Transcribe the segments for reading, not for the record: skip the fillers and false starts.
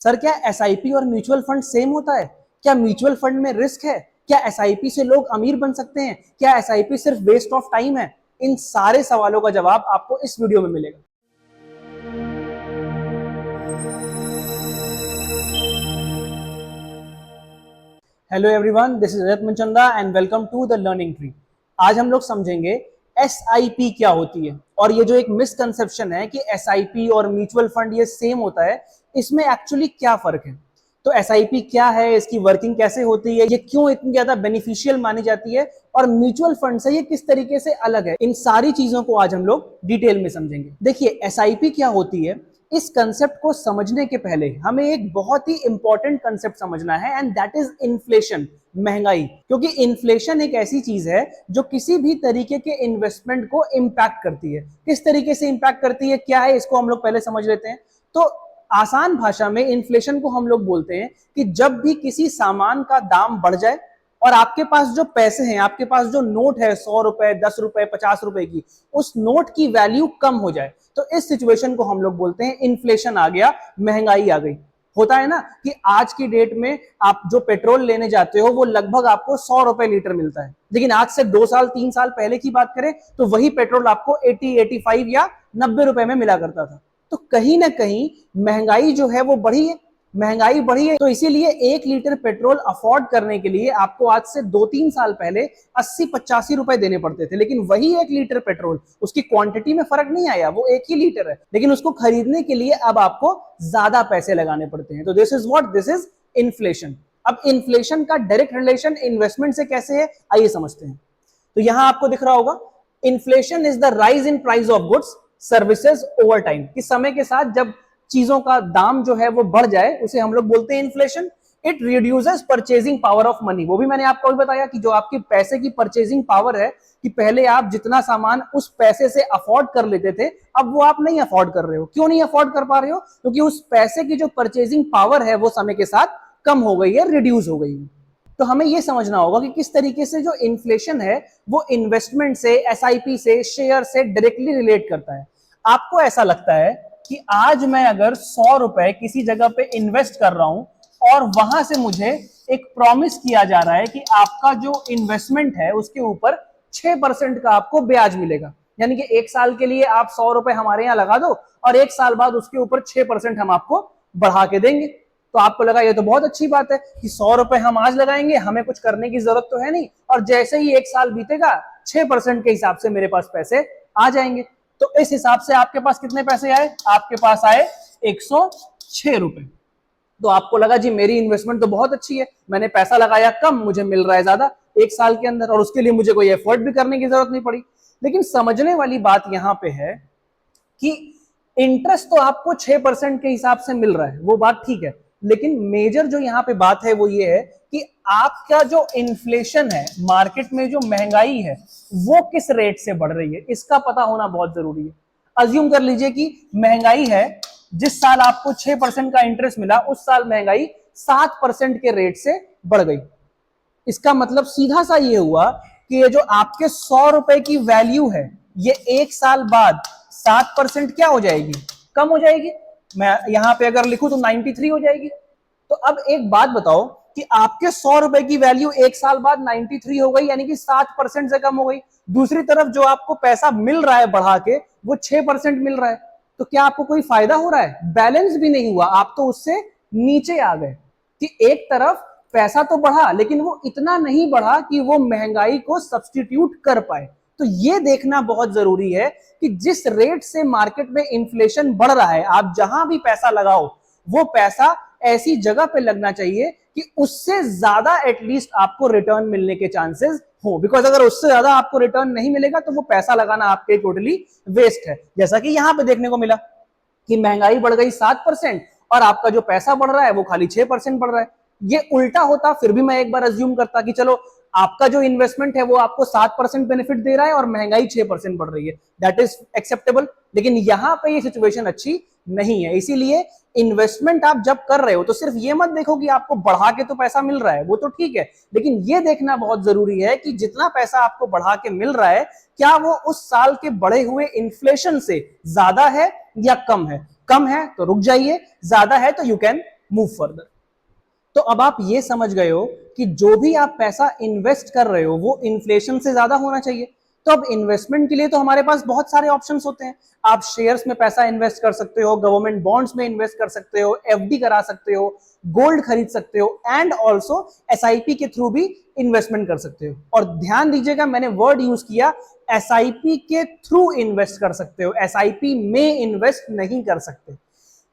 Sir क्या SIP और mutual fund same होता है? क्या म्यूचुअल फंड में रिस्क है? क्या एसआईपी से लोग अमीर बन सकते हैं? क्या एसआईपी सिर्फ वेस्ट ऑफ टाइम है? इन सारे सवालों का जवाब आपको इस वीडियो में मिलेगा। Hello everyone, this is Rajat Manchanda and welcome to the learning tree. आज हम लोग समझेंगे एसआईपी क्या होती है और ये जो एक मिसकंसेप्शन है कि एसआईपी और म्यूचुअल फंड ये सेम होता है, इसमें एक्चुअली क्या फर्क है। तो एसआईपी क्या है, इसकी वर्किंग कैसे होती है, ये क्यों इतनी ज्यादा बेनिफिशियल मानी जाती है और म्यूचुअल फंड से ये किस तरीके से अलग है, इन सारी चीजों को आज हम लोग डिटेल में समझेंगे। देखिए एसआईपी क्या होती है, इस कंसेप्ट को समझने के पहले हमें एक बहुत ही इंपॉर्टेंट कंसेप्ट समझना है एंड दैट इज इन्फ्लेशन, महंगाई। क्योंकि इन्फ्लेशन एक ऐसी चीज है जो किसी भी तरीके के इन्वेस्टमेंट को इंपैक्ट करती है। किस तरीके से इंपैक्ट करती है, क्या है, इसको हम लोग पहले समझ लेते हैं। तो आसान भाषा में इन्फ्लेशन को हम लोग बोलते हैं कि जब भी किसी सामान का दाम बढ़ जाए और आपके पास जो पैसे हैं, आपके पास जो नोट है 100 रुपए, 10 रुपए, 50 रुपए की, उस नोट की वैल्यू कम हो जाए, तो इस सिचुएशन को हम लोग बोलते हैं इन्फ्लेशन आ गया, महंगाई आ गई। होता है ना कि आज की डेट में आप जो पेट्रोल लेने जाते हो वो लगभग आपको 100 रुपए लीटर मिलता है, लेकिन आज से 2 साल 3 साल पहले की बात करें तो वही पेट्रोल आपको 80, 85 या 90 रुपए में मिला करता था। तो कहीं ना कहीं महंगाई जो है वो बढ़ी है, महंगाई बढ़ी है। तो इसीलिए 1 लीटर पेट्रोल अफोर्ड करने के लिए आपको आज से 2-3 साल पहले 80-85 रुपए देने पड़ते थे, लेकिन वही 1 लीटर पेट्रोल, उसकी क्वांटिटी में फर्क नहीं आया, वो 1 ही लीटर है, लेकिन उसको खरीदने के लिए अब आपको ज्यादा पैसे लगाने पड़ते हैं। तो this is what, this is inflation. अब इन्फ्लेशन का डायरेक्ट रिलेशन इन्वेस्टमेंट से कैसे है, आइए समझते हैं। तो यहां आपको दिख रहा होगा, inflation is the rise in price of goods services over time. कि समय के साथ जब चीजों का दाम जो है वो बढ़ जाए उसे हम लोग बोलते हैं inflation. It reduces purchasing power of money. वो भी मैंने आपको भी बताया कि जो आपके पैसे की परचेजिंग पावर है, कि पहले आप जितना सामान उस पैसे से अफोर्ड कर लेते थे, अब वो आप नहीं अफोर्ड कर रहे हो। क्यों नहीं अफोर्ड कर पा रहे हो? क्योंकि उस पैसे की जो परचेजिंग पावर है वो समय के साथ कम हो गई है, रिड्यूस हो गई है। तो हमें यह समझना होगा कि किस तरीके से जो इन्फ्लेशन है वो इन्वेस्टमेंट से, एसआईपी से, शेयर से डायरेक्टली रिलेट करता है। आपको ऐसा लगता है कि आज मैं अगर 100 रुपए किसी जगह पे इन्वेस्ट कर रहा हूं और वहां से मुझे एक प्रॉमिस किया जा रहा है कि आपका जो इन्वेस्टमेंट है उसके ऊपर 6% का आपको ब्याज मिलेगा, यानी कि 1 साल के लिए आप 100 रुपए हमारे यहां लगा दो और 1 साल बाद उसके ऊपर 6% हम आपको बढ़ा के देंगे। तो आपको लगा ये तो बहुत अच्छी बात है कि 100 रुपए हम आज लगाएंगे, हमें कुछ करने की जरूरत तो है नहीं, और जैसे ही 1 साल बीतेगा 6% के हिसाब से मेरे पास पैसे आ जाएंगे। तो इस हिसाब से आपके पास कितने पैसे आए? आपके पास आए 106 रुपए। तो आपको लगा जी मेरी इन्वेस्टमेंट तो बहुत अच्छी है, मैंने पैसा लगाया कम, मुझे मिल रहा है ज्यादा 1 साल के अंदर, और उसके लिए मुझे कोई एफर्ट भी करने की जरूरत नहीं पड़ी। लेकिन समझने वाली बात यहां पे है कि इंटरेस्ट तो आपको 6% के हिसाब से मिल रहा है, वो बात ठीक है, लेकिन मेजर जो यहां पे बात है वो ये है कि आपका जो इन्फ्लेशन है, मार्केट में जो महंगाई है, वो किस रेट से बढ़ रही है, इसका पता होना बहुत जरूरी है। अज्यूम कर लीजिए कि महंगाई है, जिस साल आपको 6% का इंटरेस्ट मिला उस साल महंगाई 7% के रेट से बढ़ गई। इसका मतलब सीधा सा ये हुआ कि ये जो आपके 100 रुपए की वैल्यू है, ये 1 साल बाद 7% क्या हो जाएगी? कम हो जाएगी। मैं यहां पे अगर लिखूं तो 93 हो जाएगी। तो अब एक बात बताओ कि आपके 100 रुपए की वैल्यू 1 साल बाद 93 हो गई, यानी कि 7% से कम हो गई। दूसरी तरफ जो आपको पैसा मिल रहा है बढ़ा के, वो 6% मिल रहा है। तो क्या आपको कोई फायदा हो रहा है? बैलेंस भी नहीं हुआ, आप तो उससे नीचे आ गए। कि एक तरफ पैसा तो बढ़ा लेकिन वो इतना नहीं बढ़ा कि वो महंगाई को सब्स्टिट्यूट कर पाए। तो ये देखना बहुत जरूरी है कि जिस रेट से मार्केट में इन्फ्लेशन बढ़ रहा है, आप जहां भी पैसा लगाओ वो पैसा ऐसी जगह पे लगना चाहिए कि उससे ज्यादा एटलीस्ट आपको रिटर्न मिलने के चांसेस हो। बिकॉज अगर उससे ज्यादा आपको रिटर्न नहीं मिलेगा तो वो पैसा लगाना आपके टोटली वेस्ट है। जैसा कि यहां पे देखने को मिला कि महंगाई बढ़ गई 7% और आपका जो पैसा बढ़ रहा है वो खाली 6% बढ़ रहा है। ये उल्टा होता फिर भी मैं एक बार अज्यूम करता कि चलो आपका जो इन्वेस्टमेंट है वो आपको 7% बेनिफिट दे रहा है और महंगाई 6% बढ़ रही है, दैट इज एक्सेप्टेबल। लेकिन यहां पे ये सिचुएशन अच्छी नहीं है। इसीलिए इन्वेस्टमेंट आप जब कर रहे हो तो सिर्फ ये मत देखो कि आपको बढ़ा के तो पैसा मिल रहा है, वो तो ठीक है, लेकिन ये देखना बहुत जरूरी है कि जितना पैसा आपको बढ़ा के मिल रहा है क्या वो उस साल के बढ़े हुए इन्फ्लेशन से ज्यादा है या कम है। कम है तो रुक जाइए, ज्यादा है तो यू कैन मूव फर्दर। तो अब आप ये समझ गए हो कि जो भी आप पैसा इन्वेस्ट कर रहे हो वो इन्फ्लेशन से ज्यादा होना चाहिए। तो अब इन्वेस्टमेंट के लिए तो हमारे पास बहुत सारे ऑप्शंस होते हैं। आप शेयर्स में पैसा इन्वेस्ट कर सकते हो, गवर्नमेंट बॉन्ड्स में इन्वेस्ट कर सकते हो, एफडी करा सकते हो, गोल्ड खरीद सकते हो, एंड ऑल्सो एसआईपी के थ्रू भी इन्वेस्टमेंट कर सकते हो। और ध्यान दीजिएगा, मैंने वर्ड यूज किया एसआईपी के थ्रू इन्वेस्ट कर सकते हो, एसआईपी में इन्वेस्ट नहीं कर सकते।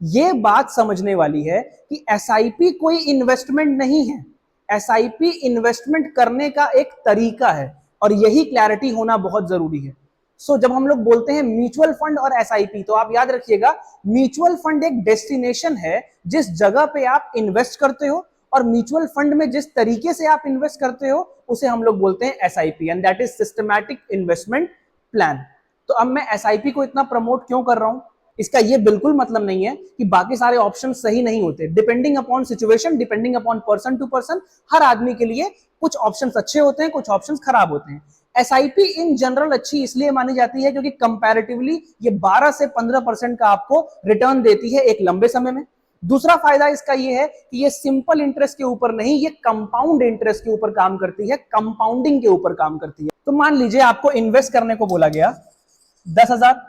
ये बात समझने वाली है कि एसआईपी कोई इन्वेस्टमेंट नहीं है, एसआईपी इन्वेस्टमेंट करने का एक तरीका है, और यही क्लैरिटी होना बहुत जरूरी है। जब हम लोग बोलते हैं म्यूचुअल फंड और एसआईपी, तो आप याद रखिएगा म्यूचुअल फंड एक डेस्टिनेशन है जिस जगह पे आप इन्वेस्ट करते हो, और म्यूचुअल फंड में जिस तरीके से आप इन्वेस्ट करते हो उसे हम लोग बोलते हैं SIP, and that is systematic investment plan. तो अब मैं एसआईपी को इतना प्रमोट क्यों कर रहा हूं? इसका ये बिल्कुल मतलब नहीं है कि बाकी सारे ऑप्शन सही नहीं होते। Depending upon situation, depending upon person to person, हर आदमी के लिए कुछ ऑप्शंस अच्छे होते हैं, कुछ ऑप्शंस खराब होते हैं। एसआईपी इन जनरल अच्छी इसलिए मानी जाती है क्योंकि कंपैरेटिवली ये 12 से 15% का आपको रिटर्न देती है एक लंबे समय में। दूसरा फायदा इसका ये है कि ये सिंपल इंटरेस्ट के ऊपर नहीं, ये कंपाउंड इंटरेस्ट के ऊपर काम करती है, कंपाउंडिंग के ऊपर काम करती है। तो मान लीजिए आपको इन्वेस्ट करने को बोला गया 10,000,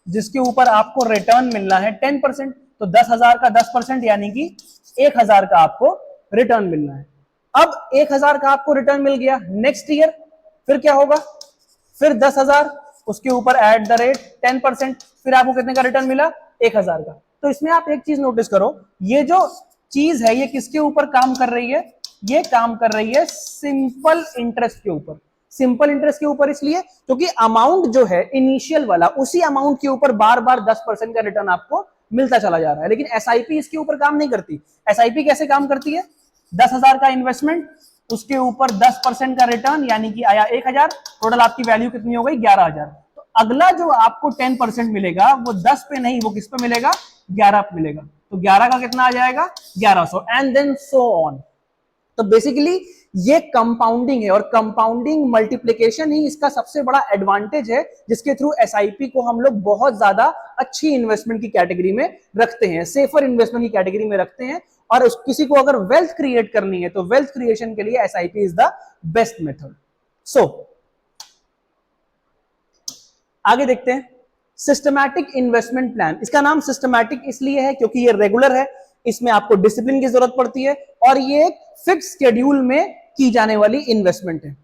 जिसके ऊपर आपको रिटर्न मिलना है 10%, तो 10,000 का 10% यानी कि 1,000 का आपको रिटर्न मिलना है। अब 1,000 का आपको रिटर्न मिल गया, नेक्स्ट ईयर फिर क्या होगा? फिर 10,000, उसके ऊपर एट द रेट 10%, फिर आपको कितने का रिटर्न मिला? 1,000 का। तो इसमें आप एक चीज नोटिस करो, ये जो चीज है ये किसके ऊपर काम कर रही है? ये काम कर रही है सिंपल इंटरेस्ट के ऊपर। सिंपल इंटरेस्ट के ऊपर इसलिए क्योंकि अमाउंट जो है इनिशियल वाला, उसी अमाउंट के ऊपर बार बार 10% का रिटर्न आपको मिलता चला जा रहा है। लेकिन एसआईपी इसके ऊपर काम नहीं करती। एसआईपी कैसे काम करती है? 10,000 का इन्वेस्टमेंट, उसके ऊपर 10% का रिटर्न, यानी कि आया 1,000, टोटल आपकी वैल्यू कितनी हो गई? 11,000। तो अगला जो आपको 10% मिलेगा वो 10 पे नहीं, वो किस पे मिलेगा? 11 पे मिलेगा। तो 11 का कितना आ जाएगा? 1100, एंड देन सो ऑन। तो बेसिकली ये कंपाउंडिंग है, और कंपाउंडिंग मल्टीप्लिकेशन ही इसका सबसे बड़ा एडवांटेज है, जिसके थ्रू एसआईपी को हम लोग बहुत ज्यादा अच्छी इन्वेस्टमेंट की कैटेगरी में रखते हैं, सेफर इन्वेस्टमेंट की कैटेगरी में रखते हैं। और किसी को अगर वेल्थ क्रिएट करनी है तो वेल्थ क्रिएशन के लिए SIP is the best method. So आगे देखते हैं सिस्टमैटिक इन्वेस्टमेंट प्लान। इसका नाम सिस्टमैटिक इसलिए है क्योंकि ये रेगुलर है, इसमें आपको डिसिप्लिन की जरूरत पड़ती है, और ये एक फिक्स शेड्यूल में की जाने वाली इन्वेस्टमेंट है।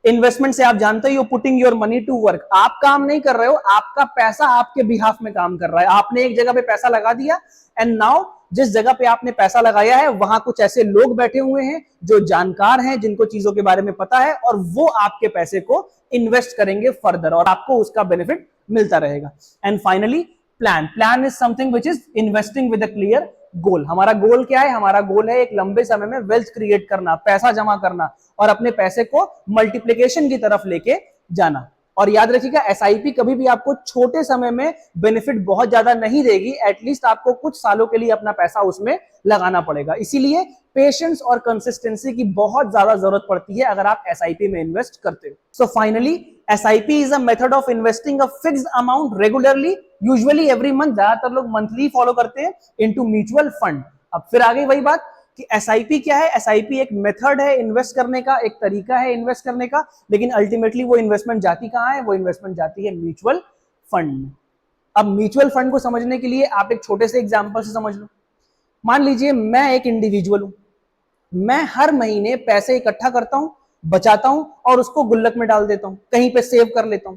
इन्वेस्टमेंट से आप जानते हो, putting your money to work. आप काम नहीं कर रहे हो, आपका पैसा आपके बिहाफ में काम कर रहा है। आपने एक जगह पे पैसा लगा दिया, एंड नाउ जिस जगह पे आपने पैसा लगाया है वहां कुछ ऐसे लोग बैठे हुए हैं जो जानकार हैं, जिनको चीजों के बारे में पता है, और वो आपके पैसे को इन्वेस्ट करेंगे फर्दर, और आपको उसका बेनिफिट मिलता रहेगा। And finally plan is something which is investing with a clear goal. हमारा गोल क्या है? हमारा गोल है एक लंबे समय में वेल्थ क्रिएट करना, पैसा जमा करना, और अपने पैसे को मल्टीप्लिकेशन की तरफ लेके जाना। और याद रखिएगा एसआईपी कभी भी आपको छोटे समय में बेनिफिट बहुत ज्यादा नहीं देगी, एटलीस्ट आपको कुछ सालों के लिए अपना पैसा उसमें लगाना पड़ेगा। इसीलिए पेशेंस और कंसिस्टेंसी की बहुत ज्यादा जरूरत पड़ती है अगर आप एसआईपी में इन्वेस्ट करते हो। So finally SIP is a method of investing a fixed amount regularly, usually every month. ज्यादातर लोग मंथली फॉलो करते हैं, इनटू म्यूचुअल फंड। अब फिर आ गई वही बात कि एसआईपी क्या है? एसआईपी एक मेथड है इन्वेस्ट करने का, एक तरीका है इन्वेस्ट करने का, लेकिन अल्टीमेटली वो इन्वेस्टमेंट जाती कहां है? वो इन्वेस्टमेंट जाती है म्यूचुअल फंड में। अब म्यूचुअल फंड को समझने के लिए आप एक छोटे से एग्जांपल से समझ लो। मान लीजिए मैं एक इंडिविजुअल हूं, मैं हर महीने पैसे इकट्ठा करता हूं, बचाता हूं, और उसको गुल्लक में डाल देता हूं, कहीं पे सेव कर लेता हूं।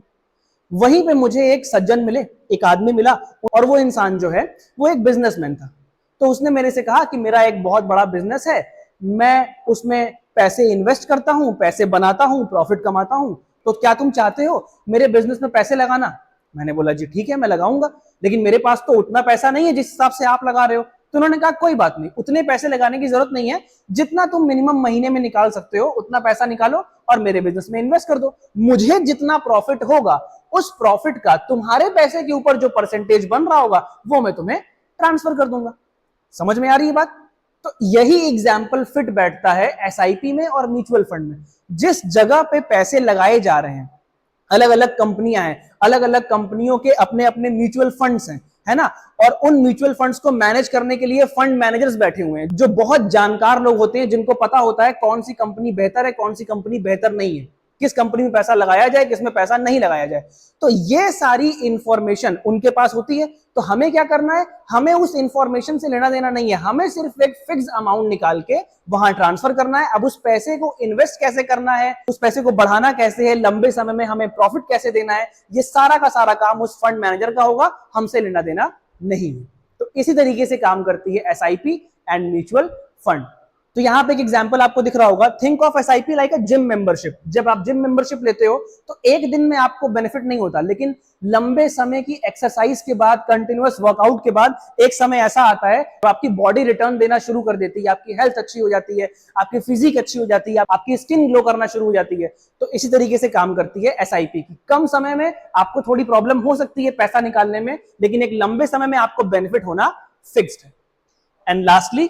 वहीं पे मुझे एक सज्जन मिले, एक आदमी मिला, और वो इंसान जो है वो एक बिजनेसमैन था। तो उसने मेरे से कहा कि मेरा एक बहुत बड़ा बिजनेस है, मैं उसमें पैसे इन्वेस्ट करता हूं, पैसे बनाता हूं, प्रॉफिट कमाता हूं, तो क्या तुम चाहते हो मेरे बिजनेस में पैसे लगाना? मैंने बोला जी ठीक है, मैं लगाऊंगा, लेकिन मेरे पास तो उतना पैसा नहीं है जिस हिसाब से आप लगा रहे हो। तो उन्होंने कहा कोई बात नहीं, उतने पैसे लगाने की जरूरत नहीं है, जितना तुम मिनिमम महीने में निकाल सकते हो उतना पैसा निकालो और मेरे बिजनेस में इन्वेस्ट कर दो। मुझे जितना प्रॉफिट होगा उस प्रॉफिट का तुम्हारे पैसे के ऊपर जो परसेंटेज बन रहा होगा वो मैं तुम्हें ट्रांसफर कर दूंगा। समझ में आ रही है बात? तो यही एग्जाम्पल फिट बैठता है एसआईपी में और म्यूचुअल फंड में। जिस जगह पे पैसे लगाए जा रहे हैं, अलग अलग कंपनियां हैं, अलग अलग कंपनियों के अपने अपने म्यूचुअल फंड्स हैं, है ना। और उन म्यूचुअल फंड्स को मैनेज करने के लिए फंड मैनेजर्स बैठे हुए हैं जो बहुत जानकार लोग होते हैं, जिनको पता होता है कौन सी कंपनी बेहतर है, कौन सी कंपनी बेहतर नहीं है, किस कंपनी में पैसा लगाया जाए, किस में पैसा नहीं लगाया जाए। तो ये सारी इंफॉर्मेशन उनके पास होती है। तो हमें क्या करना है, हमें उस इंफॉर्मेशन से लेना देना नहीं है, हमें सिर्फ एक फिक्स अमाउंट निकाल के वहां ट्रांसफर करना है। अब उस पैसे को इन्वेस्ट कैसे करना है, उस पैसे को बढ़ाना कैसे है, लंबे समय में हमें प्रॉफिट कैसे देना है, ये सारा का सारा काम उस फंड मैनेजर का होगा, हमसे लेना देना नहीं है। तो इसी तरीके से काम करती है एसआईपी एंड म्यूचुअल फंड। तो यहां पे एक एग्जांपल आपको दिख रहा होगा, think of SIP like a gym membership. जब आप जिम मेंबरशिप लेते हो तो एक दिन में आपको बेनिफिट नहीं होता, लेकिन लंबे समय की एक्सरसाइज के बाद, कंटिन्यूअस वर्कआउट के बाद एक समय ऐसा आता है तो आपकी बॉडी रिटर्न देना शुरू कर देती है, आपकी हेल्थ अच्छी हो जाती है, आपकी फिजिक अच्छी हो जाती है, आपकी स्किन ग्लो करना शुरू हो जाती है। तो इसी तरीके से काम करती है एसआईपी की। कम समय में आपको थोड़ी प्रॉब्लम हो सकती है पैसा निकालने में, लेकिन एक लंबे समय में आपको बेनिफिट होना फिक्स्ड है। एंड लास्टली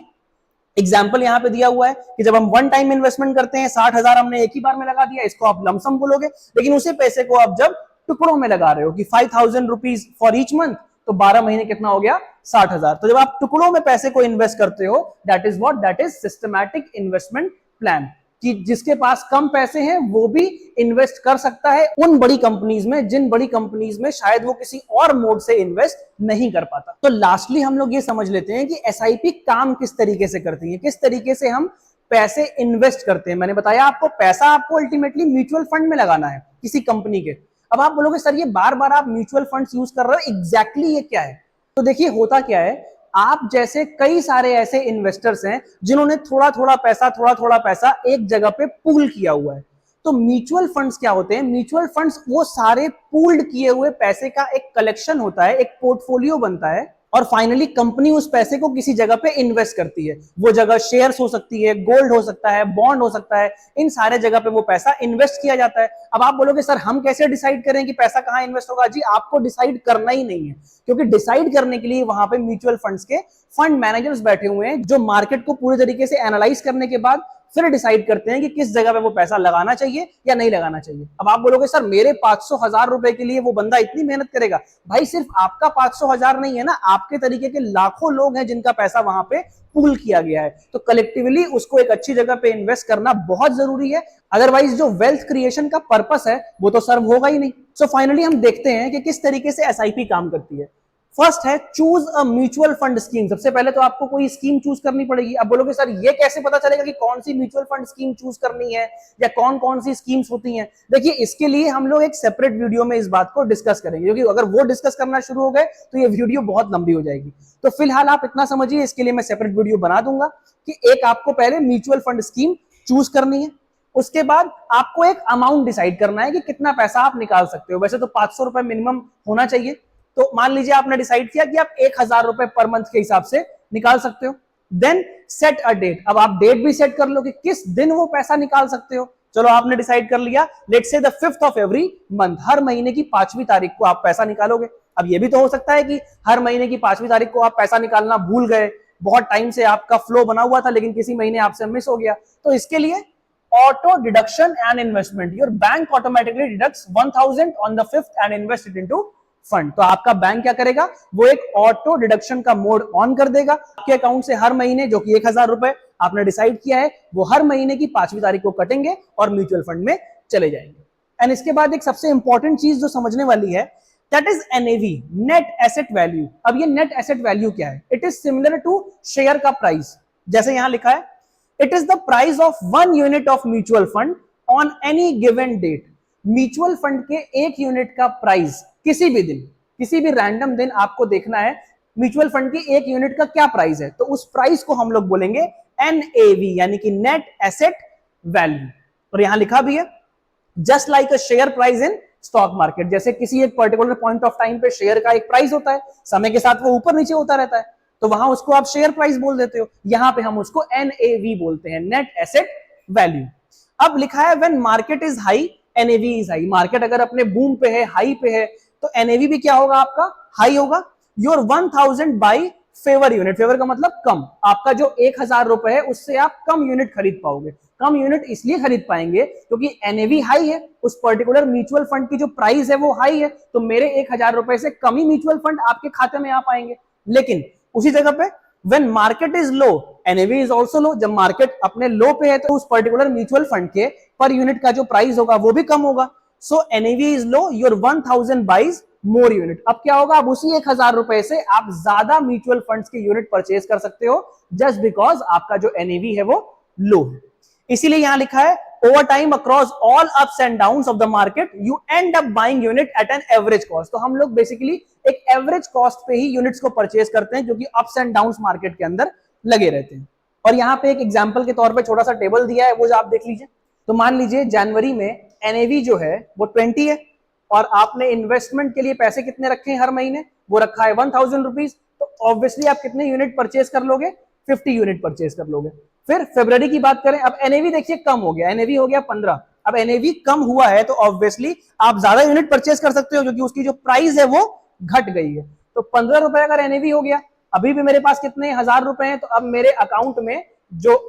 एग्जाम्पल यहां पे दिया हुआ है कि जब हम वन टाइम इन्वेस्टमेंट करते हैं, 60,000 हमने एक ही बार में लगा दिया, इसको आप लमसम बोलोगे, लेकिन उसी पैसे को आप जब टुकड़ों में लगा रहे हो कि 5,000 रुपीज फॉर ईच मंथ, तो 12 महीने कितना हो गया, 60,000। तो जब आप टुकड़ों में पैसे को इन्वेस्ट करते हो, that is what, that is systematic investment plan, कि जिसके पास कम पैसे हैं वो भी इन्वेस्ट कर सकता है उन बड़ी कंपनीज में, जिन बड़ी कंपनीज में शायद वो किसी और मोड से इन्वेस्ट नहीं कर पाता। तो लास्टली हम लोग ये समझ लेते हैं कि एसआईपी काम किस तरीके से करती है, किस तरीके से हम पैसे इन्वेस्ट करते हैं। मैंने बताया आपको, पैसा आपको अल्टीमेटली म्यूचुअल फंड में लगाना है किसी कंपनी के। अब आप बोलोगे सर ये बार बार आप म्यूचुअल फंड्स यूज कर रहे हो, एग्जैक्टली ये क्या है? तो देखिए होता क्या है, आप जैसे कई सारे ऐसे इन्वेस्टर्स हैं जिन्होंने थोड़ा थोड़ा पैसा एक जगह पे पूल किया हुआ है। तो म्यूचुअल फंड्स क्या होते हैं, म्यूचुअल फंड्स वो सारे पूल्ड किए हुए पैसे का एक कलेक्शन होता है, एक पोर्टफोलियो बनता है, और फाइनली कंपनी उस पैसे को किसी जगह पे इन्वेस्ट करती है। वो जगह शेयर्स हो सकती है, गोल्ड हो सकता है, बॉन्ड हो सकता है, इन सारे जगह पे वो पैसा इन्वेस्ट किया जाता है। अब आप बोलोगे सर हम कैसे डिसाइड करें कि पैसा कहां इन्वेस्ट होगा? जी आपको डिसाइड करना ही नहीं है, क्योंकि डिसाइड करने के लिए वहां पे म्यूचुअल फंड्स के फंड मैनेजर्स बैठे हुए हैं जो मार्केट को पूरी तरीके से एनालाइज करने के बाद फिर डिसाइड करते हैं कि किस जगह पे वो पैसा लगाना चाहिए या नहीं लगाना चाहिए। अब आप बोलोगे सर मेरे 500,000 रुपए के लिए वो बंदा इतनी मेहनत करेगा? भाई सिर्फ आपका 500,000 नहीं है ना, आपके तरीके के लाखों लोग हैं जिनका पैसा वहां पे पूल किया गया है। तो कलेक्टिवली उसको एक अच्छी जगह पे इन्वेस्ट करना बहुत जरूरी है, अदरवाइज जो वेल्थ क्रिएशन का पर्पस है वो तो सर्व होगा ही नहीं। सो फाइनली हम देखते हैं कि किस तरीके से एसआईपी काम करती है। फर्स्ट है choose a mutual fund scheme. सबसे पहले तो आपको कोई स्कीम चूज करनी पड़ेगी। अब बोलोगे सर ये कैसे पता चलेगा कि कौन सी म्यूचुअल फंड स्कीम चूज करनी है या कौन कौन सी स्कीम्स होती हैं? देखिए इसके लिए हम लोग एक सेपरेट वीडियो में इस बात को डिस्कस करेंगे, क्योंकि अगर वो डिस्कस करना शुरू हो गए तो ये वीडियो बहुत लंबी हो जाएगी। तो फिलहाल आप इतना समझिए, इसके लिए मैं सेपरेट वीडियो बना दूंगा कि एक आपको पहले म्यूचुअल फंड स्कीम चूज करनी है, उसके बाद आपको एक अमाउंट डिसाइड करना है कि कितना पैसा आप निकाल सकते हो। वैसे तो 500 रुपए मिनिमम होना चाहिए, तो मान लीजिए आपने डिसाइड किया कि आप 1,000 रुपए पर मंथ के हिसाब से निकाल सकते हो। Then set a date. अब आप डेट भी सेट कर लो कि किस दिन वो पैसा निकाल सकते हो। चलो आपने डिसाइड कर लिया, let's say the 5th of every month, हर महीने की 5वीं तारीख को आप पैसा निकालोगे। अब ये भी तो हो सकता है कि हर महीने की 5वीं तारीख को आप पैसा निकालना भूल गए, बहुत टाइम से आपका फ्लो बना हुआ था लेकिन किसी महीने आपसे मिस हो गया। तो इसके लिए auto deduction and investment, your bank automatically deducts 1,000 on the 5th and invest it into fund. तो आपका बैंक क्या करेगा, वो एक ऑटो डिडक्शन का मोड ऑन कर देगा। आपके अकाउंट से हर महीने, जो कि 1,000 रुपए आपने डिसाइड किया है, वो हर महीने की 5वीं तारीख को कटेंगे और म्यूचुअल फंड में चले जाएंगे। एंड इसके बाद एक सबसे इंपॉर्टेंट चीज जो समझने वाली है, that is NAV, net asset value. अब ये नेट एसेट वैल्यू क्या है? It is similar to share का प्राइस। जैसे यहां लिखा है, it is the price of 1 unit of mutual fund on any given date. Mutual fund के 1 यूनिट का प्राइस किसी भी दिन, किसी भी रैंडम दिन आपको देखना है म्यूचुअल फंड की 1 यूनिट का क्या प्राइस है, तो उस प्राइस को हम लोग बोलेंगे एनएवी, यानी कि नेट एसेट वैल्यू। और यहां लिखा भी है, just like a share price in stock market. जैसे किसी एक पर्टिकुलर पॉइंट ऑफ टाइम पे शेयर का एक प्राइस होता है, समय के साथ वो ऊपर नीचे होता रहता है, तो वहां उसको आप शेयर प्राइस बोल देते हो, यहां पे हम उसको एनएवी बोलते हैं, नेट एसेट वैल्यू। अब लिखा है when market is high NAV is high. Market अगर अपने बूम पे है, हाई पे है, तो एनएवी भी क्या होगा आपका, हाई होगा। Your 1,000 by favour unit, favour का मतलब कम, आपका जो 1,000 रुपए है उससे आप कम यूनिट खरीद पाओगे। कम यूनिट इसलिए खरीद पाएंगे क्योंकि एनएवी हाई है, उस पर्टिकुलर म्यूचुअल फंड की जो प्राइस है वो हाई है, तो मेरे 1,000 रुपए से कम ही म्यूचुअल फंड आपके खाते में आ पाएंगे। लेकिन उसी जगह पे when market is low NAV is also low, जब मार्केट अपने लो पे है तो उस पर्टिकुलर म्यूचुअल फंड के पर यूनिट का जो प्राइस होगा वो भी कम होगा। So NAV is low, your 1000 buys more unit. अब क्या होगा, अब उसी 1,000 रुपए से आप ज्यादा म्यूचुअल फंड्स के यूनिट परचेज कर सकते हो, जस्ट बिकॉज आपका जो एनएवी है वो लो है। इसीलिए यहां लिखा है over time across all ups and downs of the market you end up buying unit at an average cost. तो हम लोग बेसिकली एक एवरेज कॉस्ट पे ही यूनिट्स को परचेज करते हैं जो कि अप्स एंड डाउन्स मार्केट के अंदर लगे रहते हैं। और यहाँ पे एक एग्जांपल के तौर पे छोटा सा टेबल दिया है, वो जो आप देख लीजिए। तो मान लीजिए जनवरी में एनएवी जो है वो 20 है और आपने इन्वेस्टमेंट के लिए पैसे कितने रखे हैं हर महीने, वो रखा है 1000 रुपीज। तो ऑब्वियसली आप कितने यूनिट परचेज कर लोगे, 50 यूनिट परचेज कर लोगे। फिर फरवरी की बात करें, अब एनएवी देखिए कम हो गया, एनएवी हो गया 15। अब एनएवी कम हुआ है तो ऑब्वियसली आप ज्यादा यूनिट परचेज कर सकते हो क्योंकि उसकी जो प्राइस है वो घट गई है। तो 15 रुपए अगर एनएवी हो गया, अभी भी मेरे पास कितने 1000 रुपए हैं, तो अब मेरे अकाउंट में जो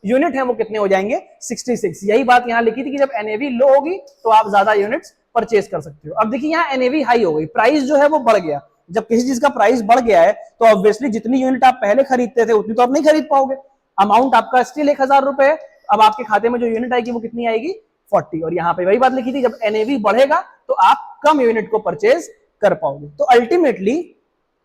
यूनिट है वो कितने हो जाएंगे 66। यही बात यहां लिखी थी कि जब एनएवी लो होगी तो आप ज्यादा यूनिट्स परचेज कर सकते हो। अब देखिए यहाँ एनएवी हाई हो गई, प्राइस जो है वो बढ़ गया। जब किसी चीज का प्राइस बढ़ गया है तो ऑब्वियसली जितनी यूनिट आप पहले खरीदते थे उतनी तो आप नहीं खरीद पाओगे। अमाउंट आपका स्टिल 1000 रुपए है, अब आपके खाते में जो यूनिट आएगी वो कितनी आएगी 40। और यहाँ पे वही बात लिखी थी, जब एनएवी बढ़ेगा तो आप कम यूनिट को परचेज कर पाओगे। तो अल्टीमेटली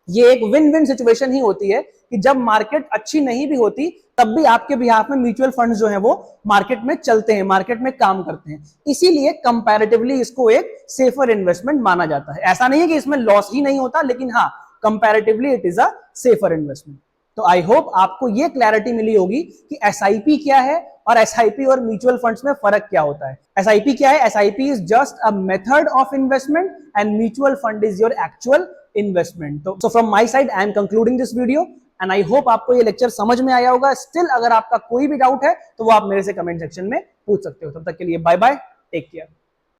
ये एक विन विन सिचुएशन ही होती है कि जब मार्केट अच्छी नहीं भी होती तब भी आपके बिहाफ में म्यूचुअल फंड्स जो है वो मार्केट में चलते हैं, मार्केट में काम करते हैं। इसीलिए कंपैरेटिवली इसको एक सेफर इन्वेस्टमेंट माना जाता है। ऐसा नहीं है कि इसमें लॉस ही नहीं होता, लेकिन हाँ comparatively it is a safer investment. तो आई होप आपको ये क्लैरिटी मिली होगी कि एसआईपी क्या है और एसआईपी और म्यूचुअल फंड्स में फर्क क्या होता है। एसआईपी क्या है, SIP is just a method of investment and mutual fund is your actual investment. तो from my side I am concluding this video and I hope आपको ये लेक्चर समझ में आया होगा। स्टिल अगर आपका कोई भी डाउट है तो वो आप मेरे से कमेंट सेक्शन में पूछ सकते हो। तब तक के लिए बाय बाय, टेक केयर।